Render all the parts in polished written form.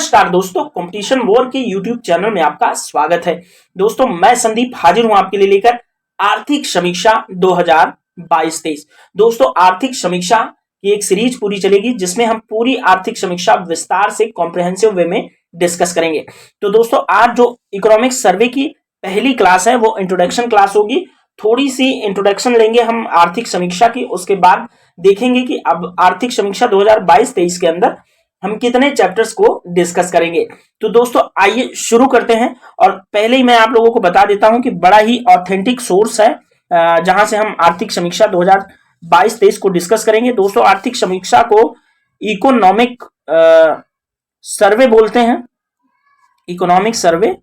नमस्कार दोस्तों, competition war के यूट्यूब चैनल में आपका स्वागत है। दोस्तों मैं संदीप हाजिर हूं आपके लिए लेकर आर्थिक समीक्षा 2022-23। दोस्तों आर्थिक समीक्षा की एक सीरीज पूरी चलेगी जिसमें हम पूरी आर्थिक समीक्षा विस्तार से कॉम्प्रिहेंसिव वे में डिस्कस करेंगे। तो दोस्तों आज जो इकोनॉमिक्स सर्वे की पहली क्लास है वो इंट्रोडक्शन क्लास होगी। थोड़ी सी इंट्रोडक्शन लेंगे हम आर्थिक समीक्षा की, उसके बाद देखेंगे कि अब आर्थिक समीक्षा 2022-23 के अंदर हम कितने चैप्टर्स को डिस्कस करेंगे। तो दोस्तों आइए शुरू करते हैं। और पहले ही मैं आप लोगों को बता देता हूं कि बड़ा ही ऑथेंटिक सोर्स है जहां से हम आर्थिक समीक्षा 2022-23 को डिस्कस करेंगे। दोस्तों आर्थिक समीक्षा को इकोनॉमिक सर्वे बोलते हैं, इकोनॉमिक सर्वे।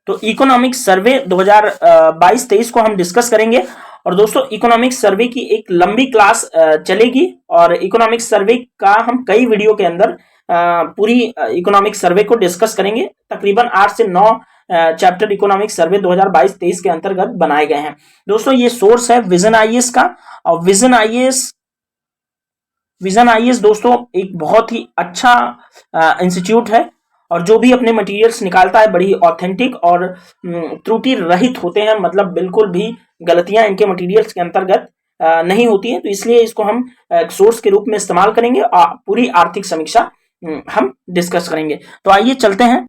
तो इकोनॉमिक सर्वे 2022-23 को हम डिस्कस करेंगे। और दोस्तों इकोनॉमिक्स सर्वे की एक लंबी क्लास चलेगी और इकोनॉमिक्स सर्वे का हम कई वीडियो के अंदर पूरी इकोनॉमिक्स सर्वे को डिस्कस करेंगे। तकरीबन 8 से 9 चैप्टर इकोनॉमिक्स सर्वे 2022-23 के अंतर्गत बनाए गए हैं। दोस्तों ये सोर्स है विजन आईएएस का, और विजन आईएएस दोस्तों एक बहुत ही अच्छा इंस्टीट्यूट है और जो भी अपने मटेरियल्स निकालता है बड़ी ऑथेंटिक और त्रुटि रहित होते हैं, मतलब बिल्कुल भी गलतियां इनके मटेरियल्स के अंतर्गत नहीं होती हैं। तो इसलिए इसको हम सोर्स के रूप में इस्तेमाल करेंगे और पूरी आर्थिक समीक्षा हम डिस्कस करेंगे। तो आइए चलते हैं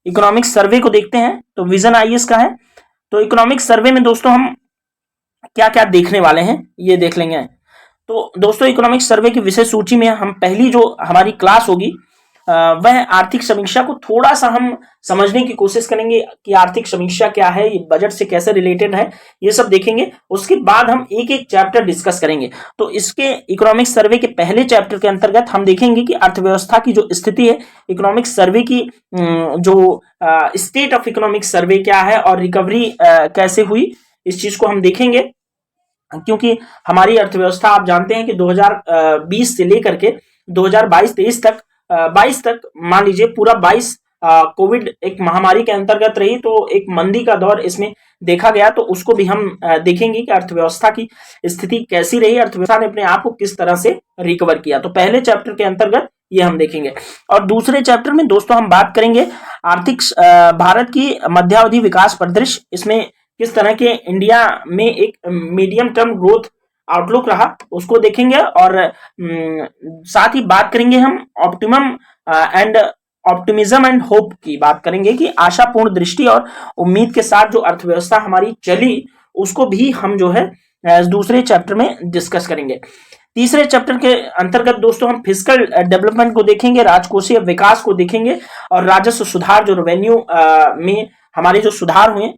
इकोनॉमिक्स सर्वे को देखते हैं। तो विजन आईएएस का है। तो इकोनॉमिक्स सर्वे में दोस्तों हम क्या क्या देखने वाले हैं ये देख लेंगे। तो दोस्तों इकोनॉमिक्स सर्वे की विषय सूची में हम पहली जो हमारी क्लास होगी वह आर्थिक समीक्षा को थोड़ा सा हम समझने की कोशिश करेंगे कि आर्थिक समीक्षा क्या है, ये बजट से कैसे रिलेटेड है, ये सब देखेंगे। उसके बाद हम एक एक चैप्टर डिस्कस करेंगे। तो इसके इकोनॉमिक्स सर्वे के पहले चैप्टर के अंतर्गत हम देखेंगे कि अर्थव्यवस्था की जो स्थिति है, इकोनॉमिक्स सर्वे की जो स्टेट ऑफ इकोनॉमिक्स सर्वे क्या है और रिकवरी कैसे हुई, इस चीज को हम देखेंगे। क्योंकि हमारी अर्थव्यवस्था आप जानते हैं कि 2020 से लेकर के 2022-23 तक 22 तक मान लीजिए पूरा 22 कोविड एक महामारी के अंतर्गत रही, तो एक मंदी का दौर इसमें देखा गया। तो उसको भी हम देखेंगे कि अर्थव्यवस्था की स्थिति कैसी रही, अर्थव्यवस्था ने अपने आप को किस तरह से रिकवर किया। तो पहले चैप्टर के अंतर्गत ये हम देखेंगे। और दूसरे चैप्टर में दोस्तों हम बात करेंगे आर्थिक भारत की मध्यावधि विकास परिदृश्य, इसमें किस तरह के इंडिया में एक मीडियम टर्म ग्रोथ आउटलुक रहा उसको देखेंगे। और साथ ही बात करेंगे हम ऑप्टिमिज्म एंड होप की बात करेंगे कि आशापूर्ण दृष्टि और उम्मीद के साथ जो अर्थव्यवस्था हमारी चली उसको भी हम जो है दूसरे चैप्टर में डिस्कस करेंगे। तीसरे चैप्टर के अंतर्गत दोस्तों हम फिस्कल डेवलपमेंट को देखेंगे, राजकोषीय विकास को देखेंगे और राजस्व सुधार जो रेवेन्यू में हमारे जो सुधार हुए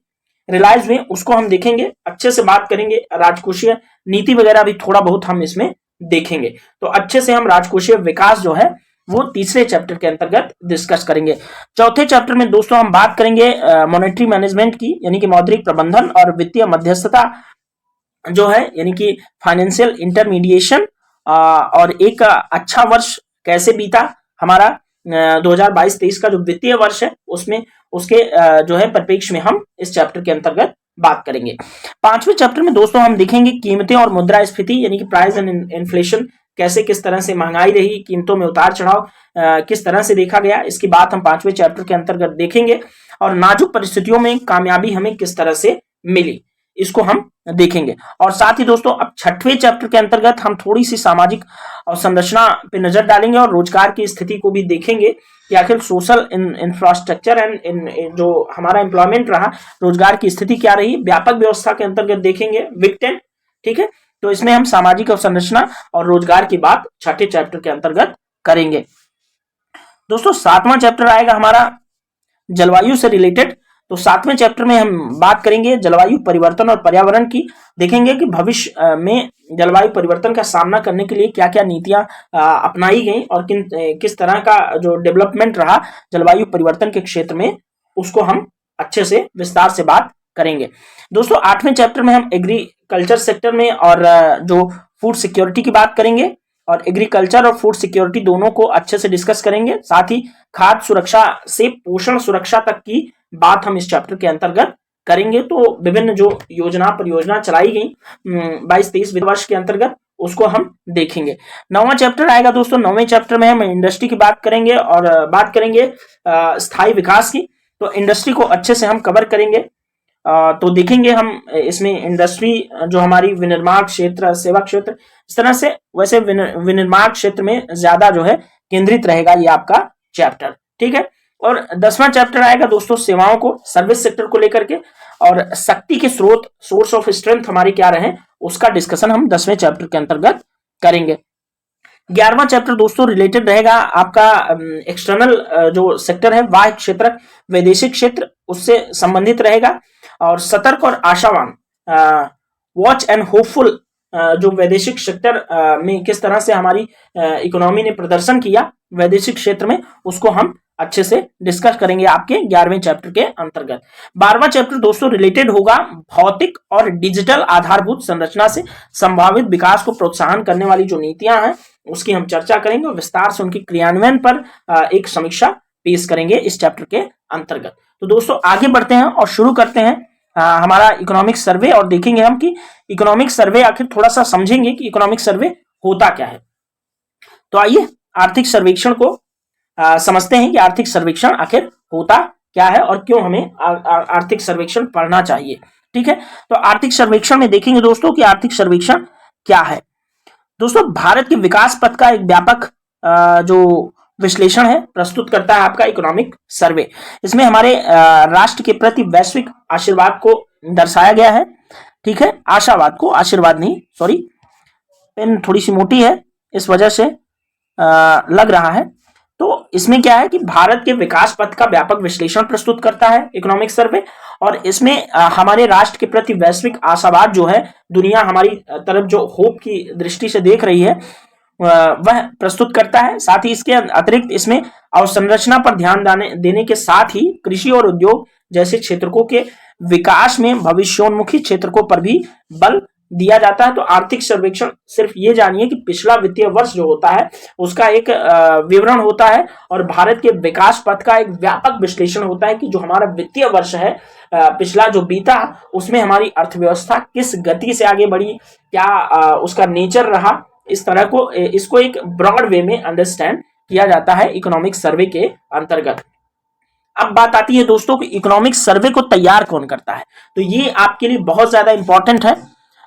रिलाइज हुए उसको हम देखेंगे, अच्छे से बात करेंगे। राजकोषीय नीति वगैरह भी थोड़ा बहुत हम इसमें देखेंगे। तो अच्छे से हम राजकोषीय विकास जो है वो तीसरे चैप्टर के अंतर्गत डिस्कस करेंगे। चौथे चैप्टर में दोस्तों हम बात करेंगे मॉनेटरी मैनेजमेंट की, यानी कि मौद्रिक प्रबंधन और वित्तीय मध्यस्थता जो है, यानी कि फाइनेंशियल इंटरमीडिएशन, और एक अच्छा वर्ष कैसे बीता हमारा 2022-23 का जो वित्तीय वर्ष है उसमें उसके जो है परिप्रेक्ष्य में हम इस चैप्टर के अंतर्गत बात करेंगे। पांचवें चैप्टर में दोस्तों हम देखेंगे कीमतें और मुद्रास्फीति, यानी कि प्राइस एंड इन्फ्लेशन, कैसे किस तरह से महंगाई रही, कीमतों में उतार चढ़ाव किस तरह से देखा गया, इसकी बात हम पांचवें चैप्टर के अंतर्गत देखेंगे। और नाजुक परिस्थितियों में कामयाबी हमें किस तरह से मिली इसको हम देखेंगे। और साथ ही दोस्तों अब छठवें चैप्टर के अंतर्गत हम थोड़ी सी सामाजिक और संरचना पे नजर डालेंगे और रोजगार की स्थिति को भी देखेंगे कि आखिर सोशल इंफ्रास्ट्रक्चर एंड जो हमारा एम्प्लॉयमेंट रहा, रोजगार की स्थिति क्या रही, व्यापक व्यवस्था के अंतर्गत देखेंगे विक 10। ठीक है, तो इसमें हम सामाजिक अवसंरचना और रोजगार की बात छठे चैप्टर के अंतर्गत करेंगे। दोस्तों सातवां चैप्टर आएगा हमारा जलवायु से रिलेटेड। तो सातवें चैप्टर में हम बात करेंगे जलवायु परिवर्तन और पर्यावरण की, देखेंगे कि भविष्य में जलवायु परिवर्तन का सामना करने के लिए क्या क्या नीतियां अपनाई गई और किस तरह का जो डेवलपमेंट रहा जलवायु परिवर्तन के क्षेत्र में, उसको हम अच्छे से विस्तार से बात करेंगे। दोस्तों आठवें चैप्टर में हम एग्रीकल्चर सेक्टर में और जो फूड सिक्योरिटी की बात करेंगे, और एग्रीकल्चर और फूड सिक्योरिटी दोनों को अच्छे से डिस्कस करेंगे। साथ ही खाद्य सुरक्षा से पोषण सुरक्षा तक की बात हम इस चैप्टर के अंतर्गत करेंगे। तो विभिन्न जो योजना परियोजना चलाई गई 22-23 वित्त वर्ष के अंतर्गत उसको हम देखेंगे। 9वां चैप्टर आएगा दोस्तों। 9वें चैप्टर में हम इंडस्ट्री की बात करेंगे और बात करेंगे स्थायी विकास की। तो इंडस्ट्री को अच्छे से हम कवर करेंगे। तो देखेंगे हम इसमें इंडस्ट्री जो हमारी विनिर्माण क्षेत्र, सेवा क्षेत्र, इस तरह से। वैसे विनिर्माण क्षेत्र में ज्यादा जो है केंद्रित रहेगा ये आपका चैप्टर, ठीक है। और 10वां चैप्टर आएगा दोस्तों सेवाओं को, सर्विस सेक्टर को लेकर के, और शक्ति के स्रोत, सोर्स ऑफ स्ट्रेंथ हमारे क्या रहे, उसका डिस्कशन हम 10वें चैप्टर के अंतर्गत करेंगे। 11वां चैप्टर दोस्तों रिलेटेड रहेगा आपका एक्सटर्नल जो सेक्टर है, बाह्य क्षेत्र, वैदेशिक क्षेत्र, उससे संबंधित रहेगा। और सतर्क और आशावान, वॉच एंड होपफुल, जो वैदेशिक सेक्टर में किस तरह से हमारी इकोनॉमी ने प्रदर्शन किया वैदेशिक क्षेत्र में, उसको हम अच्छे से डिस्कस करेंगे आपके 11वें चैप्टर के अंतर्गत। 12वां चैप्टर दोस्तों रिलेटेड होगा भौतिक और डिजिटल आधारभूत संरचना से संभावित विकास को प्रोत्साहन करने वाली जो नीतियां हैं उसकी हम चर्चा करेंगे और विस्तार से उनकी क्रियान्वयन पर एक समीक्षा पेश करेंगे इस चैप्टर के अंतर्गत। तो दोस्तों आगे बढ़ते हैं और शुरू करते हैं हमारा इकोनॉमिक सर्वे, और देखेंगे हम कि इकोनॉमिक सर्वे आखिर थोड़ा सा समझेंगे कि इकोनॉमिक सर्वे होता क्या है। तो आइए आर्थिक सर्वेक्षण को समझते हैं कि आर्थिक सर्वेक्षण आखिर होता क्या है और क्यों हमें आर्थिक सर्वेक्षण पढ़ना चाहिए, ठीक है। तो आर्थिक सर्वेक्षण में देखेंगे दोस्तों कि आर्थिक सर्वेक्षण क्या है। दोस्तों भारत के विकास पथ का एक व्यापक जो विश्लेषण है प्रस्तुत करता है आपका इकोनॉमिक सर्वे। इसमें हमारे राष्ट्र के प्रति वैश्विक आशीर्वाद को दर्शाया गया है, ठीक है। आशावाद को, आशीर्वाद नहीं, सॉरी, पेन थोड़ी सी मोटी है इस वजह से लग रहा है। तो इसमें क्या है कि भारत के विकास पथ का व्यापक विश्लेषण प्रस्तुत करता है इकोनॉमिक सर्वे, और इसमें हमारे राष्ट्र के प्रति वैश्विक आशावाद जो है, दुनिया हमारी तरफ जो होप की दृष्टि से देख रही है वह प्रस्तुत करता है। साथ ही इसके अतिरिक्त इसमें अवसंरचना पर ध्यान देने के साथ ही कृषि और उद्योग जैसे क्षेत्रों के विकास में भविष्योन्मुखी क्षेत्रों पर भी बल दिया जाता है। तो आर्थिक सर्वेक्षण सिर्फ ये जानिए कि पिछला वित्तीय वर्ष जो होता है उसका एक विवरण होता है और भारत के विकास पथ का एक व्यापक विश्लेषण होता है कि जो हमारा वित्तीय वर्ष है पिछला जो बीता, उसमें हमारी अर्थव्यवस्था किस गति से आगे बढ़ी, क्या उसका नेचर रहा। इस तरह को इसको एक ब्रॉड वे में अंडरस्टैंड किया जाता है इकोनॉमिक सर्वे के अंतर्गत। अब बात आती है दोस्तों कि इकोनॉमिक सर्वे को तैयार कौन करता है। तो ये आपके लिए बहुत ज्यादा इंपॉर्टेंट है।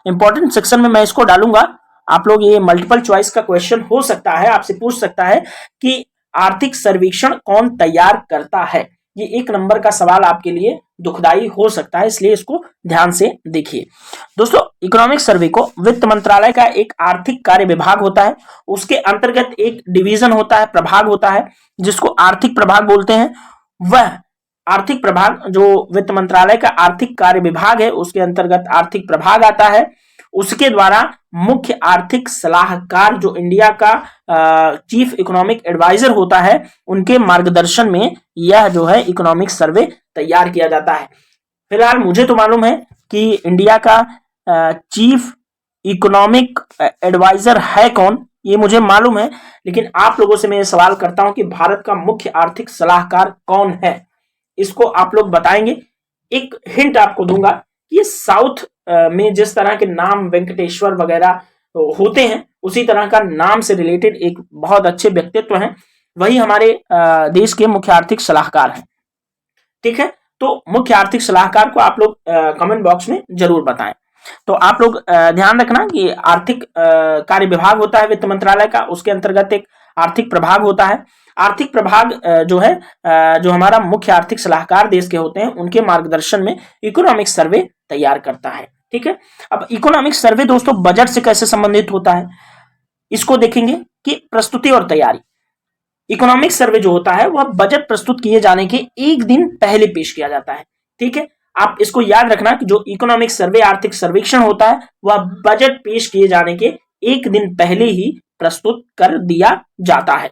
इंपॉर्टेंट सेक्शन में मैं इसको डालूंगा। आप लोग ये मल्टीपल चॉइस का क्वेश्चन हो सकता है, आपसे पूछ सकता है कि आर्थिक सर्वेक्षण कौन तैयार करता है। ये 1 नंबर का सवाल आपके लिए दुखदाई हो सकता है, इसलिए इसको ध्यान से देखिए। दोस्तों इकोनॉमिक सर्वे को वित्त मंत्रालय का एक आर्थिक कार्य विभाग होता है, उसके अंतर्गत एक डिवीजन होता है, प्रभाग होता है जिसको आर्थिक प्रभाग बोलते हैं। वह आर्थिक प्रभाग जो वित्त मंत्रालय का आर्थिक कार्य विभाग है उसके अंतर्गत आर्थिक प्रभाग आता है। उसके द्वारा मुख्य आर्थिक सलाहकार जो इंडिया का चीफ इकोनॉमिक एडवाइजर होता है, उनके मार्गदर्शन में यह जो है इकोनॉमिक सर्वे तैयार किया जाता है। फिलहाल मुझे तो मालूम है कि इंडिया का चीफ इकोनॉमिक एडवाइजर है कौन, ये मुझे मालूम है, लेकिन आप लोगों से मैं सवाल करता हूं कि भारत का मुख्य आर्थिक सलाहकार कौन है, इसको आप लोग बताएंगे। एक हिंट आपको दूंगा कि साउथ में जिस तरह के नाम वेंकटेश्वर वगैरह होते हैं उसी तरह का नाम से रिलेटेड एक बहुत अच्छे व्यक्तित्व हैं, वही हमारे देश के मुख्य आर्थिक सलाहकार हैं, ठीक है। तो मुख्य आर्थिक सलाहकार को आप लोग कमेंट बॉक्स में जरूर बताएं। तो आप लोग ध्यान रखना कि आर्थिक कार्य विभाग होता है वित्त मंत्रालय का, उसके अंतर्गत एक आर्थिक प्रभाग होता है। आर्थिक प्रभाग जो है जो हमारा मुख्य आर्थिक सलाहकार देश के होते हैं उनके मार्गदर्शन में इकोनॉमिक सर्वे तैयार करता है, ठीक है। अब इकोनॉमिक सर्वे दोस्तों बजट से कैसे संबंधित होता है, इसको देखेंगे कि प्रस्तुति और तैयारी। इकोनॉमिक सर्वे जो होता है वह बजट प्रस्तुत किए जाने के 1 दिन पहले पेश किया जाता है, ठीक है। आप इसको याद रखना कि जो इकोनॉमिक सर्वे आर्थिक सर्वेक्षण होता है वह बजट पेश किए जाने के 1 दिन पहले ही प्रस्तुत कर दिया जाता है।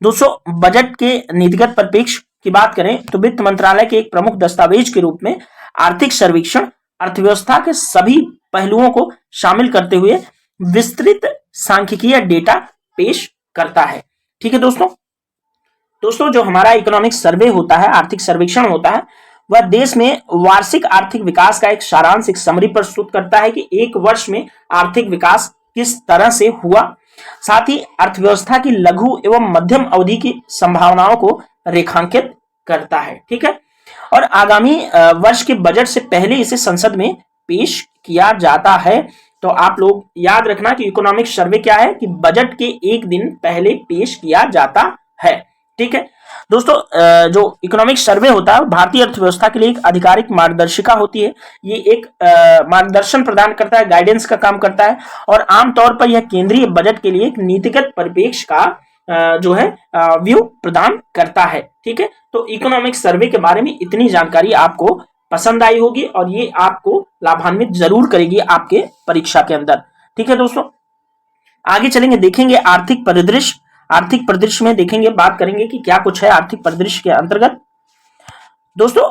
दोस्तों बजट के नीतिगत परिप्रेक्ष्य की बात करें तो वित्त मंत्रालय के एक प्रमुख दस्तावेज के रूप में आर्थिक सर्वेक्षण अर्थव्यवस्था के सभी पहलुओं को शामिल करते हुए विस्तृत सांख्यिकीय डेटा पेश करता है, ठीक है। दोस्तों जो हमारा इकोनॉमिक सर्वे होता है, आर्थिक सर्वेक्षण होता है, वह देश में वार्षिक आर्थिक विकास का एक सारांश, एक समरी प्रस्तुत करता है कि एक वर्ष में आर्थिक विकास किस तरह से हुआ, साथ ही अर्थव्यवस्था की लघु एवं मध्यम अवधि की संभावनाओं को रेखांकित करता है। ठीक है, और आगामी वर्ष के बजट से पहले इसे संसद में पेश किया जाता है। तो आप लोग याद रखना कि इकोनॉमिक सर्वे क्या है कि बजट के एक दिन पहले पेश किया जाता है। ठीक है दोस्तों, जो इकोनॉमिक सर्वे होता है भारतीय अर्थव्यवस्था के लिए एक आधिकारिक मार्गदर्शिका होती है। ये एक मार्गदर्शन प्रदान करता है, गाइडेंस का काम करता है, और आमतौर पर यह केंद्रीय बजट के लिए एक नीतिगत परिप्रेक्ष्य का जो है व्यू प्रदान करता है। ठीक है, तो इकोनॉमिक सर्वे के बारे में इतनी जानकारी आपको पसंद आई होगी और ये आपको लाभान्वित जरूर करेगी आपके परीक्षा के अंदर। ठीक है दोस्तों, आगे चलेंगे, देखेंगे आर्थिक परिदृश्य। आर्थिक परिदृश्य में देखेंगे, बात करेंगे कि क्या कुछ है आर्थिक परिदृश्य के अंतर्गत। दोस्तों,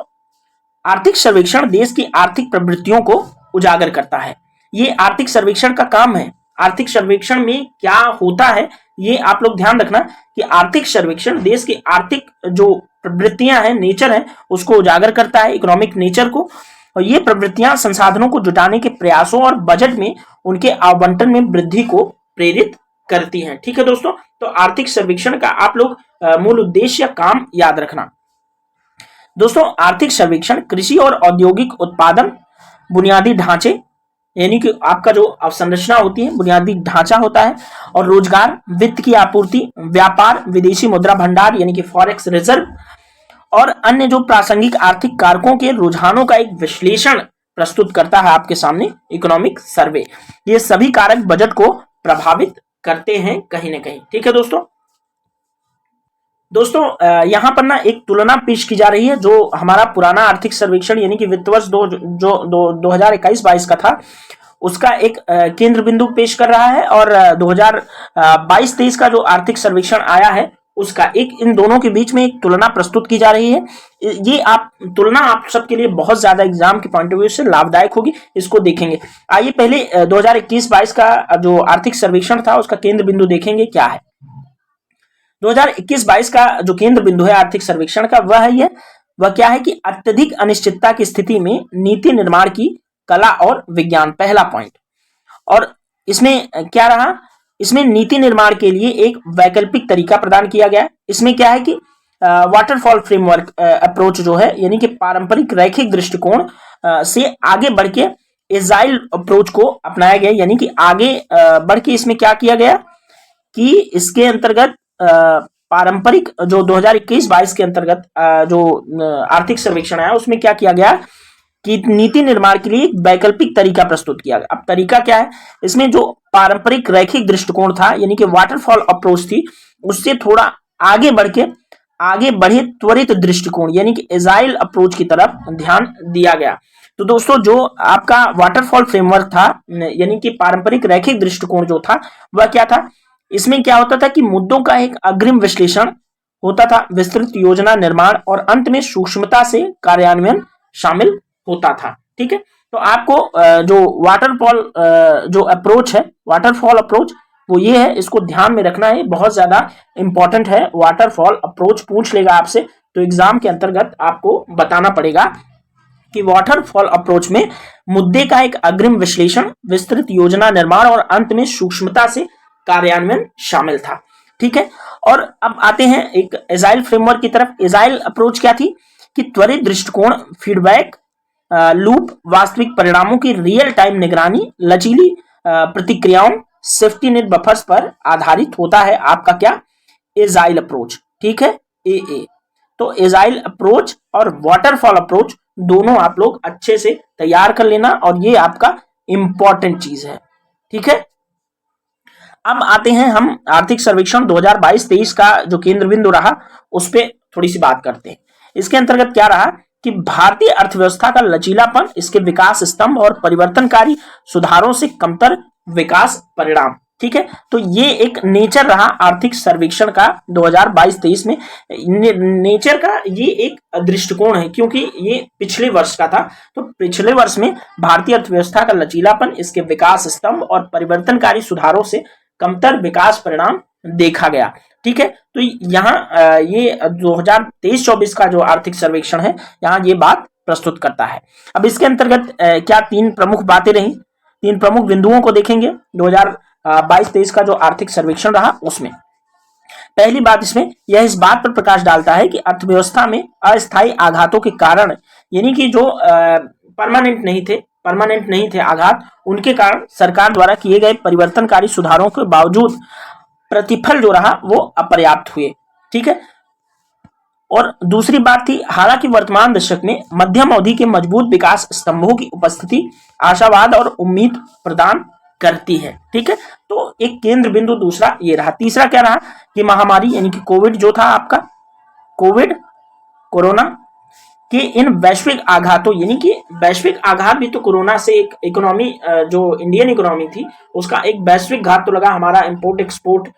आर्थिक सर्वेक्षण देश की आर्थिक प्रवृत्तियों को उजागर करता है। ये आर्थिक सर्वेक्षण का काम है। आर्थिक सर्वेक्षण में क्या होता है ये आप लोग ध्यान रखना कि आर्थिक सर्वेक्षण देश की आर्थिक जो प्रवृत्तियां हैं, नेचर है, उसको उजागर करता है, इकोनॉमिक नेचर को। और ये प्रवृत्तियां संसाधनों को जुटाने के प्रयासों और बजट में उनके आवंटन में वृद्धि को प्रेरित करती हैं। ठीक है दोस्तों, तो आर्थिक सर्वेक्षण का आप लोग मूल उद्देश्य काम याद रखना। दोस्तों, आर्थिक सर्वेक्षण कृषि और औद्योगिक उत्पादन, बुनियादी ढांचे यानी कि आपका जो अवसंरचना होती है, बुनियादी ढांचा होता है, और रोजगार, वित्त की आपूर्ति, व्यापार, विदेशी मुद्रा भंडार यानी कि फॉरेक्स रिजर्व, और अन्य जो प्रासंगिक आर्थिक कारकों के रुझानों का एक विश्लेषण प्रस्तुत करता है आपके सामने इकोनॉमिक सर्वे। ये सभी कारक बजट को प्रभावित करते हैं कहीं ना कहीं। ठीक है दोस्तों, यहां पर ना एक तुलना पेश की जा रही है। जो हमारा पुराना आर्थिक सर्वेक्षण यानी कि वित्त वर्ष 2021-22 का था, उसका एक केंद्र बिंदु पेश कर रहा है, और 2022-23 का जो आर्थिक सर्वेक्षण आया है उसका एक, इन दोनों के बीच में एक तुलना प्रस्तुत की जा रही है। ये तुलना आप सबके लिए बहुत ज्यादा एग्जाम के पॉइंट ऑफ व्यू से लाभदायक होगी, इसको देखेंगे। आइए पहले 2021-22 का जो आर्थिक सर्वेक्षण था उसका केंद्र बिंदु देखेंगे क्या है। 2021-22 का जो केंद्र बिंदु है आर्थिक सर्वेक्षण का, वह क्या है कि अत्यधिक अनिश्चितता की स्थिति में नीति निर्माण की कला और विज्ञान, पहला पॉइंट। और इसमें क्या रहा, इसमें नीति निर्माण के लिए एक वैकल्पिक तरीका प्रदान किया गया है। इसमें क्या है कि वाटरफॉल फ्रेमवर्क अप्रोच जो है, यानी कि पारंपरिक रैखिक दृष्टिकोण से आगे बढ़ के एजाइल अप्रोच को अपनाया गया। यानी कि आगे बढ़ के इसमें क्या किया गया कि इसके अंतर्गत पारंपरिक जो 2021-22 के अंतर्गत जो आर्थिक सर्वेक्षण है उसमें क्या किया गया कि नीति निर्माण के लिए एक वैकल्पिक तरीका प्रस्तुत किया गया। अब तरीका क्या है, इसमें जो पारंपरिक रैखिक दृष्टिकोण था यानी कि वाटरफॉल अप्रोच थी, उससे थोड़ा आगे बढ़े त्वरित दृष्टिकोण यानी कि एजाइल अप्रोच की तरफ ध्यान दिया गया। तो दोस्तों, जो आपका वाटरफॉल फ्रेमवर्क था यानी कि पारंपरिक रैखिक दृष्टिकोण जो था वह क्या था, इसमें क्या होता था कि मुद्दों का एक अग्रिम विश्लेषण होता था, विस्तृत योजना निर्माण और अंत में सूक्ष्मता से कार्यान्वयन शामिल होता था। ठीक है, तो आपको जो वाटरफॉल जो अप्रोच है, वाटरफॉल अप्रोच वो ये है, इसको ध्यान में रखना है, बहुत ज्यादा इंपॉर्टेंट है। वाटरफॉल अप्रोच पूछ लेगा आपसे, तो एग्जाम के अंतर्गत आपको बताना पड़ेगा कि वाटरफॉल अप्रोच में मुद्दे का एक अग्रिम विश्लेषण, विस्तृत योजना निर्माण और अंत में सूक्ष्मता से कार्यान्वयन शामिल था। ठीक है, और अब आते हैं एक एजाइल फ्रेमवर्क की तरफ। एजाइल अप्रोच क्या थी कि त्वरित दृष्टिकोण, फीडबैक लूप, वास्तविक परिणामों की रियल टाइम निगरानी, लचीली प्रतिक्रियाओं, सेफ्टी नेट बफर्स पर आधारित होता है आपका क्या, एजाइल अप्रोच। ठीक है, ए। तो एजाइल अप्रोच और वाटरफॉल अप्रोच दोनों आप लोग अच्छे से तैयार कर लेना, और ये आपका इंपॉर्टेंट चीज है। ठीक है, अब आते हैं हम आर्थिक सर्वेक्षण 2022-23 का जो केंद्र बिंदु रहा उस पर थोड़ी सी बात करते हैं। इसके अंतर्गत क्या रहा कि भारतीय अर्थव्यवस्था का लचीलापन, इसके विकास स्तंभ और परिवर्तनकारी सुधारों से कमतर विकास परिणाम। ठीक है, तो ये एक नेचर रहा आर्थिक सर्वेक्षण का 2022-23 में। नेचर का ये एक दृष्टिकोण है क्योंकि ये पिछले वर्ष का था। तो पिछले वर्ष में भारतीय अर्थव्यवस्था का लचीलापन, इसके विकास स्तंभ और परिवर्तनकारी सुधारों से कमतर विकास परिणाम देखा गया। ठीक है, तो यहाँ ये 2023-24 का जो आर्थिक सर्वेक्षण है यहाँ ये बात प्रस्तुत करता है। अब इसके अंतर्गत क्या तीन प्रमुख बातें रही, तीन प्रमुख बिंदुओं को देखेंगे 22-23 का जो आर्थिक सर्वेक्षण रहा उसमें। पहली बात इसमें यह इस बात पर प्रकाश डालता है कि अर्थव्यवस्था में अस्थायी आघातों के कारण, यानी कि जो परमानेंट नहीं थे आघात, उनके कारण सरकार द्वारा किए गए परिवर्तनकारी सुधारों के बावजूद प्रतिफल जो रहा वो अपर्याप्त हुए। ठीक है। और दूसरी बात थी, हालांकि वर्तमान दशक में मध्यम अवधि के मजबूत विकास स्तंभों की उपस्थिति आशावाद और उम्मीद प्रदान करती है। ठीक है। तो एक केंद्र बिंदु दूसरा ये रहा। तीसरा क्या रहा कि महामारी यानी कि कोविड जो था आपका, कोविड कोरोना के इन वैश्विक आघातों, यानी कि वैश्विक आघात भी तो कोरोना से एक इकोनॉमी, जो इंडियन इकोनॉमी थी उसका एक वैश्विक घात तो लगा। हमारा इंपोर्ट एक्सपोर्ट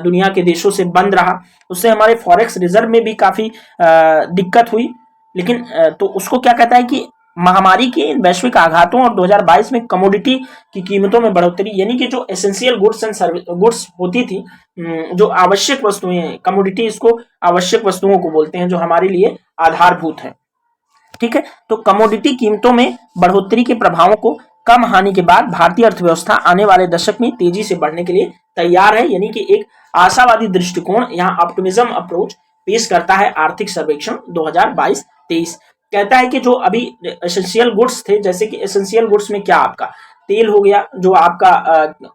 दुनिया के देशों से बंद रहा, उससे हमारे फॉरेक्स रिजर्व में भी काफी दिक्कत हुई। लेकिन तो उसको क्या कहता है कि महामारी के इन वैश्विक आघातों और 2022 में कमोडिटी की कीमतों में बढ़ोतरी, यानी कि जो एसेंशियल गुड्स एंड गुड्स होती थी, जो आवश्यक वस्तुएं, कमोडिटी इसको आवश्यक वस्तुओं को बोलते हैं जो हमारे लिए आधारभूत है। ठीक है। तो कमोडिटी कीमतों में बढ़ोतरी के प्रभावों को कम हानि के बाद भारतीय अर्थव्यवस्था आने वाले दशक में तेजी से बढ़ने के लिए तैयार है, यानी कि एक आशावादी दृष्टिकोण, यहाँ ऑप्टिमिज्म अप्रोच पेश करता है आर्थिक सर्वेक्षण 2022-23। कहता है कि जो अभी एसेंशियल गुड्स थे, जैसे कि एसेंशियल गुड्स में क्या आपका तेल हो गया, जो आपका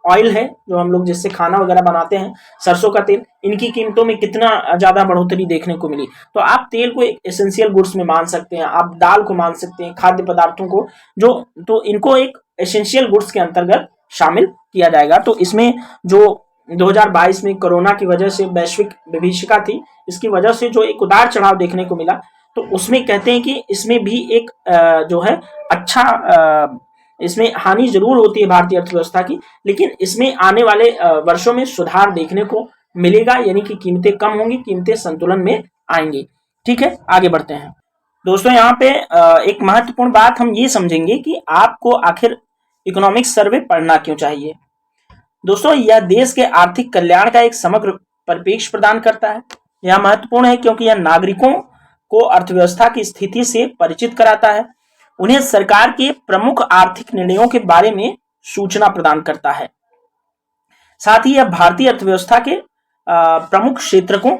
ऑयल है, जो हम लोग जिससे खाना वगैरह बनाते हैं, सरसों का तेल, इनकी कीमतों में कितना ज्यादा बढ़ोतरी देखने को मिली। तो आप तेल को एक एसेंशियल गुड्स में मान सकते हैं, आप दाल को मान सकते हैं, खाद्य पदार्थों को, जो तो इनको एक एसेंशियल गुड्स के अंतर्गत शामिल किया जाएगा। तो इसमें जो 2022 में कोरोना की वजह से वैश्विक विभीषिका थी, इसकी वजह से जो एक उतार चढ़ाव देखने को मिला, तो उसमें कहते हैं कि इसमें भी एक जो है अच्छा, इसमें हानि जरूर होती है भारतीय अर्थव्यवस्था की, लेकिन इसमें आने वाले वर्षों में सुधार देखने को मिलेगा, यानी कि कीमतें कम होंगी, कीमतें संतुलन में आएंगी। ठीक है। आगे बढ़ते हैं दोस्तों। यहाँ पे एक महत्वपूर्ण बात हम ये समझेंगे कि आपको आखिर इकोनॉमिक्स सर्वे पढ़ना क्यों चाहिए। दोस्तों, यह देश के आर्थिक कल्याण का एक समग्र परिप्रेक्ष्य प्रदान करता है। यह महत्वपूर्ण है क्योंकि यह नागरिकों को अर्थव्यवस्था की स्थिति से परिचित कराता है, उन्हें सरकार के प्रमुख आर्थिक निर्णयों के बारे में सूचना प्रदान करता है। साथ ही यह भारतीय अर्थव्यवस्था के प्रमुख क्षेत्र को,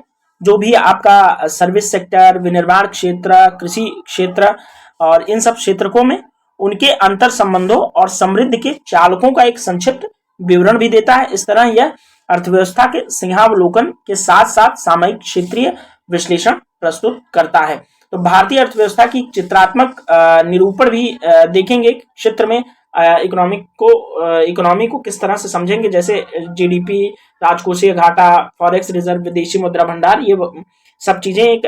जो भी आपका सर्विस सेक्टर, विनिर्माण क्षेत्र, कृषि क्षेत्र और इन सब क्षेत्रों में उनके अंतर संबंधों और समृद्धि के चालकों का एक संक्षिप्त विवरण भी देता है। इस तरह यह अर्थव्यवस्था के सिंहावलोकन के साथ साथ सामयिक क्षेत्रीय विश्लेषण प्रस्तुत करता है। तो भारतीय अर्थव्यवस्था की चित्रात्मक निरूपण भी देखेंगे क्षेत्र में। इकोनॉमी को किस तरह से समझेंगे, जैसे जीडीपी, राजकोषीय घाटा, फॉरेक्स रिजर्व, विदेशी मुद्रा भंडार, ये सब चीजें एक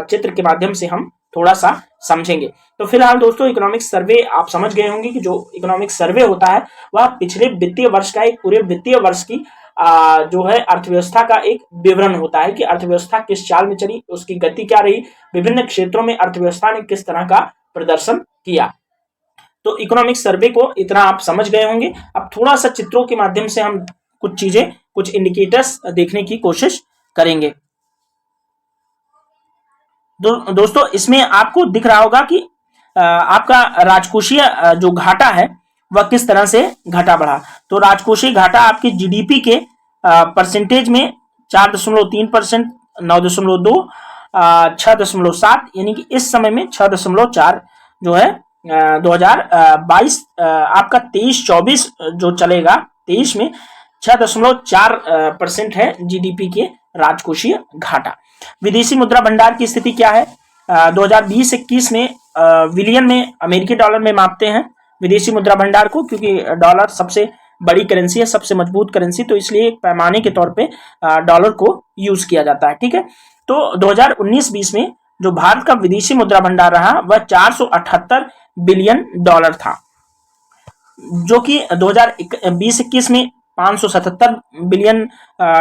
चित्र के माध्यम से हम थोड़ा सा समझेंगे। तो फिलहाल दोस्तों, इकोनॉमिक सर्वे आप समझ गए होंगे कि जो इकोनॉमिक सर्वे होता है वह पिछले वित्तीय वर्ष का, एक पूरे वित्तीय वर्ष की जो है अर्थव्यवस्था का एक विवरण होता है कि अर्थव्यवस्था किस चाल में चली, उसकी गति क्या रही, विभिन्न क्षेत्रों में अर्थव्यवस्था ने किस तरह का प्रदर्शन किया। तो इकोनॉमिक सर्वे को इतना आप समझ गए होंगे। अब थोड़ा सा चित्रों के माध्यम से हम कुछ चीजें, कुछ इंडिकेटर्स देखने की कोशिश करेंगे। दोस्तों, इसमें आपको दिख रहा होगा कि आपका राजकोषीय जो घाटा है वह किस तरह से घटा बढ़ा। तो राजकोषीय घाटा आपके जीडीपी के परसेंटेज में 4.3%, 9.2, 6.7, यानी कि इस समय में 6.4 जो है 2022 आपका 23-24 जो चलेगा, 23 में 6.4% है जीडीपी के राजकोषीय घाटा। विदेशी मुद्रा भंडार की स्थिति क्या है? 2020-21 में विलियन में, अमेरिकी डॉलर में मापते हैं विदेशी मुद्रा भंडार को, क्योंकि डॉलर सबसे बड़ी करेंसी है, सबसे मजबूत करेंसी, तो इसलिए एक पैमाने के तौर पे डॉलर को यूज किया जाता है। ठीक है। तो 2019-20 में जो भारत का विदेशी मुद्रा भंडार रहा वह 478 बिलियन डॉलर था, जो कि 2020-21 में 577 बिलियन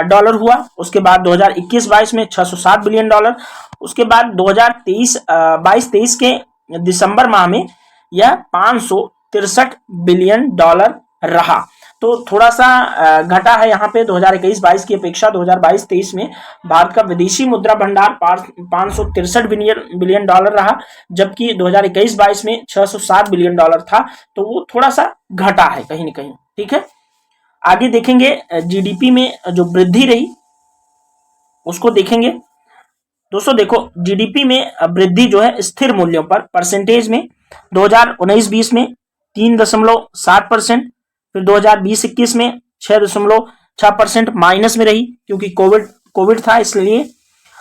डॉलर हुआ। उसके बाद 2021-22 में 607 बिलियन डॉलर। उसके बाद 2022-23 के दिसंबर माह में यह 563 बिलियन डॉलर रहा। तो थोड़ा सा घटा है यहाँ पे 2021-22 की अपेक्षा। 2022-23 में भारत का विदेशी मुद्रा भंडार 563 बिलियन डॉलर रहा, जबकि 2021-22 में 607 बिलियन डॉलर था। तो वो थोड़ा सा घटा है कहीं ना कहीं। ठीक है। आगे देखेंगे जीडीपी में जो वृद्धि रही उसको देखेंगे। दोस्तों देखो, जीडीपी में वृद्धि जो है स्थिर मूल्यों पर परसेंटेज में 2019-20 में 3.7%, फिर 2020-21 में 6.6% माइनस में रही क्योंकि कोविड था इसलिए,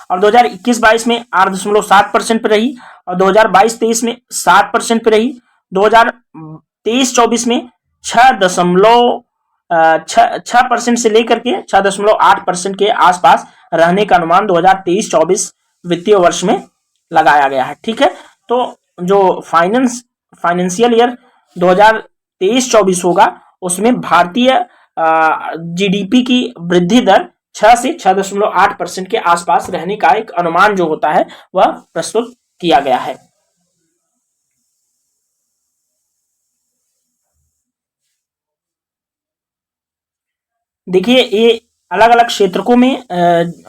और 2021-22 में 8.7% पे रही, और 2022-23 में 7% पे रही, 2023-24 में 6% से लेकर के 6.8% के आसपास रहने का अनुमान 2023-24 वित्तीय वर्ष में लगाया गया है। ठीक है, तो जो फाइनेंशियल ईयर 2023-24 होगा उसमें भारतीय जीडीपी की वृद्धि दर 6 से 6.8% के आसपास रहने का एक अनुमान जो होता है वह प्रस्तुत किया गया है। देखिए, ये अलग अलग क्षेत्रकों में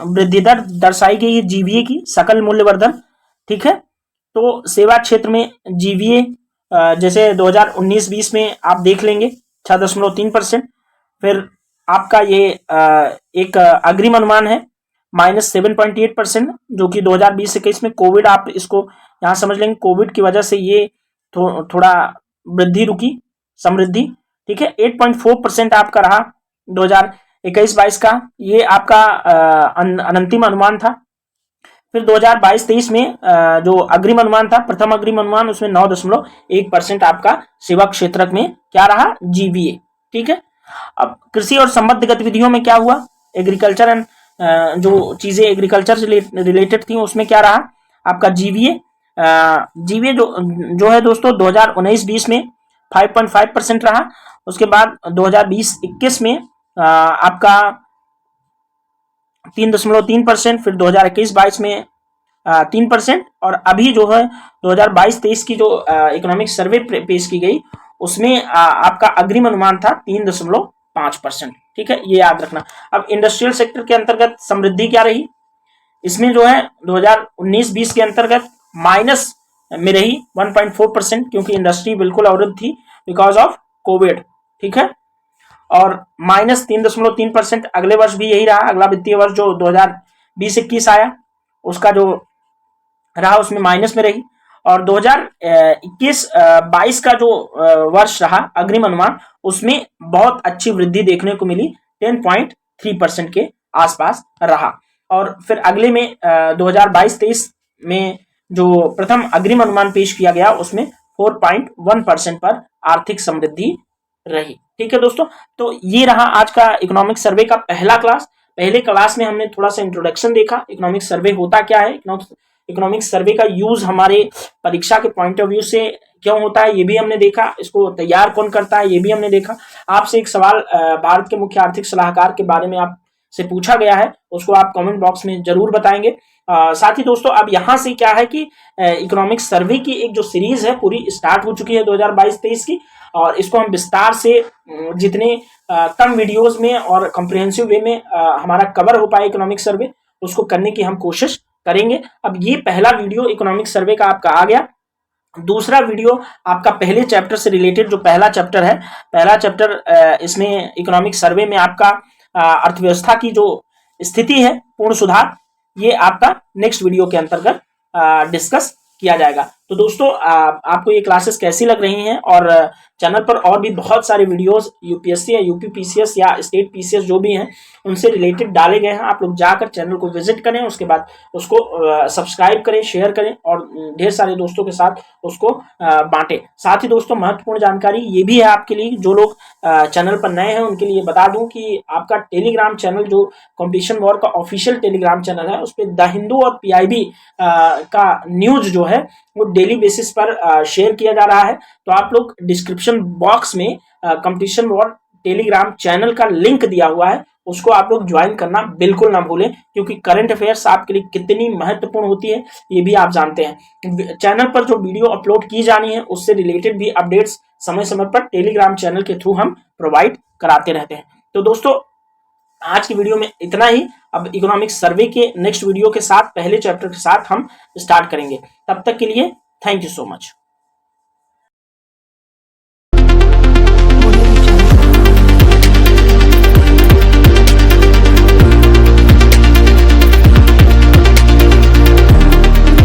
वृद्धि दर दर्शाई गई है जीवीए की, सकल मूल्यवर्धन। ठीक है, तो सेवा क्षेत्र में जीवीए जैसे 2019-20 में आप देख लेंगे 6.3%। फिर आपका ये एक अग्रिम अनुमान है -7.8%, जो कि 2020-21 में कोविड, आप इसको यहाँ समझ लेंगे, कोविड की वजह से ये थोड़ा वृद्धि रुकी, समृद्धि। ठीक है, 8.4% आपका रहा 2021-22 का, ये आपका अंतिम अनुमान था। फिर 2022-23 में जो अग्रिम अनुमान था, प्रथम अग्रिम अनुमान, उसमें 9.1% आपका सेवा क्षेत्र में क्या रहा, जीवीए। ठीक है, अब कृषि और संबद्ध गतिविधियों में क्या हुआ, एग्रीकल्चर एंड जो चीजें एग्रीकल्चर से रिलेटेड थी उसमें क्या रहा आपका जीवीए। जीवीए जो है दोस्तों 2019-20 में 5.5% रहा। उसके बाद 2020-21 में आपका 3.3%, फिर 2021-22 में 3%, और अभी जो है 2022-23 की जो इकोनॉमिक सर्वे पेश की गई उसमें आपका अग्रिम अनुमान था 3.5%। ठीक है, ये याद रखना। अब इंडस्ट्रियल सेक्टर के अंतर्गत समृद्धि क्या रही, इसमें जो है 2019-20 के अंतर्गत माइनस में रही 1.4%, क्योंकि इंडस्ट्री बिल्कुल अवरुद्ध थी बिकॉज ऑफ कोविड। ठीक है, और -3.3% अगले वर्ष भी यही रहा। अगला वित्तीय वर्ष जो 2020-21 आया उसका जो रहा उसमें माइनस में रही, और 2021-22 का जो वर्ष रहा अग्रिम अनुमान, उसमें बहुत अच्छी वृद्धि देखने को मिली, 10.3% के आसपास रहा। और फिर अगले में 2022-23 में जो प्रथम अग्रिम अनुमान पेश किया गया उसमें 4.1% पर आर्थिक समृद्धि रही। ठीक है दोस्तों, तो ये रहा आज का इकोनॉमिक सर्वे का पहला क्लास। पहले क्लास में हमने थोड़ा सा इंट्रोडक्शन देखा, इकोनॉमिक सर्वे होता क्या है, इकोनॉमिक सर्वे का यूज हमारे परीक्षा के पॉइंट ऑफ व्यू से क्यों होता है ये भी हमने देखा, इसको तैयार कौन करता है ये भी हमने देखा। आपसे एक सवाल भारत के मुख्य आर्थिक सलाहकार के बारे में आपसे पूछा गया है, उसको आप कमेंट बॉक्स में जरूर बताएंगे। साथ ही दोस्तों अब यहाँ से क्या है कि इकोनॉमिक सर्वे की एक जो सीरीज है पूरी स्टार्ट हो चुकी है 2022-23 की, और इसको हम विस्तार से जितने कम वीडियोस में और कॉम्प्रिहेंसिव वे में हमारा कवर हो पाए इकोनॉमिक सर्वे, उसको करने की हम कोशिश करेंगे। अब ये पहला वीडियो इकोनॉमिक सर्वे का आपका आ गया। दूसरा वीडियो आपका पहले चैप्टर से रिलेटेड, जो पहला चैप्टर है, पहला चैप्टर इसमें इकोनॉमिक सर्वे में आपका अर्थव्यवस्था की जो स्थिति है, पूर्ण सुधार, ये आपका नेक्स्ट वीडियो के अंतर्गत डिस्कस किया जाएगा। तो दोस्तों आपको ये क्लासेस कैसी लग रही हैं, और चैनल पर और भी बहुत सारे वीडियोस यूपीएससी या यूपी पीसीएस या स्टेट पीसीएस जो भी हैं उनसे रिलेटेड डाले गए हैं। आप लोग जाकर चैनल को विजिट करें, उसके बाद उसको सब्सक्राइब करें, शेयर करें और ढेर सारे दोस्तों के साथ उसको बांटें। साथ ही दोस्तों महत्वपूर्ण जानकारी ये भी है आपके लिए, जो लोग चैनल पर नए हैं उनके लिए बता दूं कि आपका टेलीग्राम चैनल, जो कंपटीशन वॉर का ऑफिशियल टेलीग्राम चैनल है, उस पर द हिंदू और पीआईबी का न्यूज जो है वो डेली बेसिस पर शेयर किया जा रहा है। तो आप लोग डिस्क्रिप्शन बॉक्स में कंपटीशन वॉर टेलीग्राम चैनल का लिंक दिया हुआ है, उसको आप लोग ज्वाइन करना बिल्कुल ना भूलें, क्योंकि करंट अफेयर्स आपके लिए कितनी महत्वपूर्ण होती है ये भी आप जानते हैं। चैनल पर जो वीडियो अपलोड की जानी है उससे रिलेटेड भी अपडेट्स समय समय पर टेलीग्राम चैनल के थ्रू हम प्रोवाइड कराते रहते हैं। तो दोस्तों आज की वीडियो में इतना ही। अब इकोनॉमिक सर्वे के नेक्स्ट वीडियो के साथ, पहले चैप्टर के साथ हम स्टार्ट करेंगे। तब तक के लिए थैंक यू सो मच।